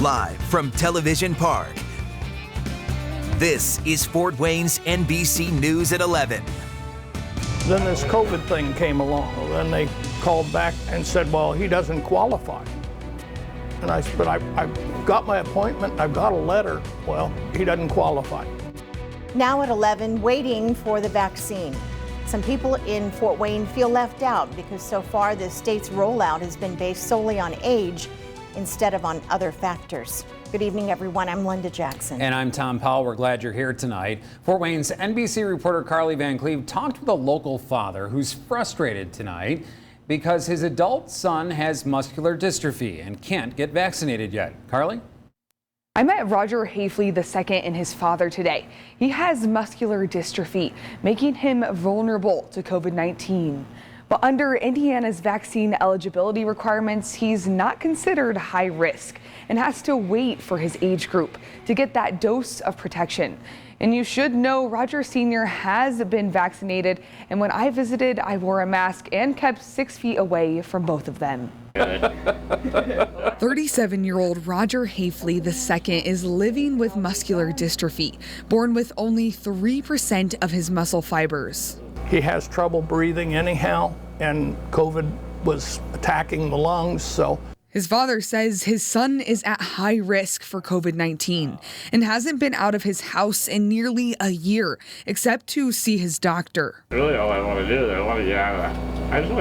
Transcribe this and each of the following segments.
Live from Television Park, this is Fort Wayne's NBC News at 11. Then this COVID thing came along. Then they called back and said, well, he doesn't qualify. And I said, but I've got my appointment, I've got a letter. Well, he doesn't qualify. Now at 11, waiting for the vaccine. Some people in Fort Wayne feel left out because so far the state's rollout has been based solely on age instead of on other factors. Good evening, everyone. I'm Linda Jackson. And I'm Tom Powell. We're glad you're here tonight. Fort Wayne's NBC reporter Carly Van Cleve talked with a local father who's frustrated tonight because his adult son has muscular dystrophy and can't get vaccinated yet. Carly? I met Roger Hafley II and his father today. He has muscular dystrophy, making him vulnerable to COVID-19. But under Indiana's vaccine eligibility requirements, he's not considered high risk and has to wait for his age group to get that dose of protection. And you should know Roger Sr. has been vaccinated, and when I visited, I wore a mask and kept 6 feet away from both of them. 37-year-old Roger Hafley II is living with muscular dystrophy, born with only 3% of his muscle fibers. He has trouble breathing anyhow, and COVID was attacking the lungs, so. His father says his son is at high risk for COVID-19 and hasn't been out of his house in nearly a year, except to see his doctor. Really all I want to do is I just want to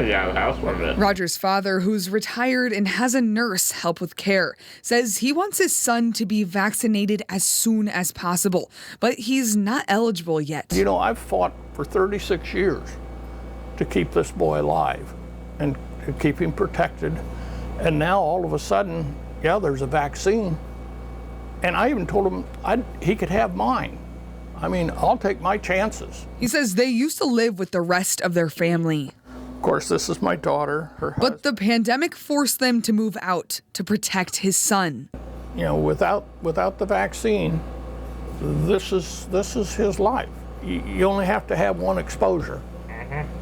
get out of the house for a bit. Roger's father, who's retired and has a nurse help with care, says he wants his son to be vaccinated as soon as possible, but he's not eligible yet. You know, I've fought for 36 years to keep this boy alive and to keep him protected. And now all of a sudden, yeah, there's a vaccine. And I even told him he could have mine. I mean, I'll take my chances. He says they used to live with the rest of their family. Of course, this is my daughter, her husband. But the pandemic forced them to move out to protect his son. You know, without the vaccine, this is his life. You only have to have one exposure,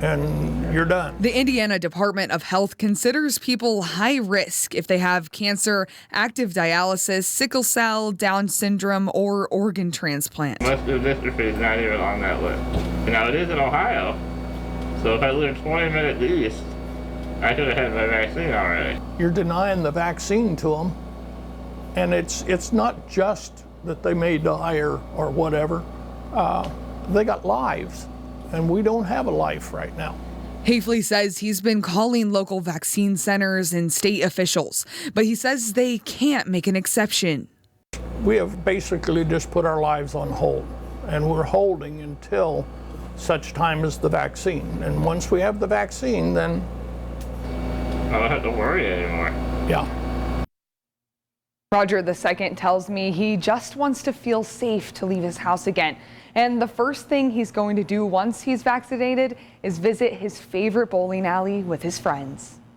and you're done. The Indiana Department of Health considers people high risk if they have cancer, active dialysis, sickle cell, Down syndrome, or organ transplant. Muscular dystrophy is not even on that list. Now, it is in Ohio, so if I lived 20 minutes east, I could have had my vaccine already. You're denying the vaccine to them, and it's not just that they may die or whatever. They got lives. And we don't have a life right now. Hafley says he's been calling local vaccine centers and state officials, but he says they can't make an exception. We have basically just put our lives on hold, and we're holding until such time as the vaccine. And once we have the vaccine, then I don't have to worry anymore. Yeah. Roger II tells me he just wants to feel safe to leave his house again. And the first thing he's going to do once he's vaccinated is visit his favorite bowling alley with his friends.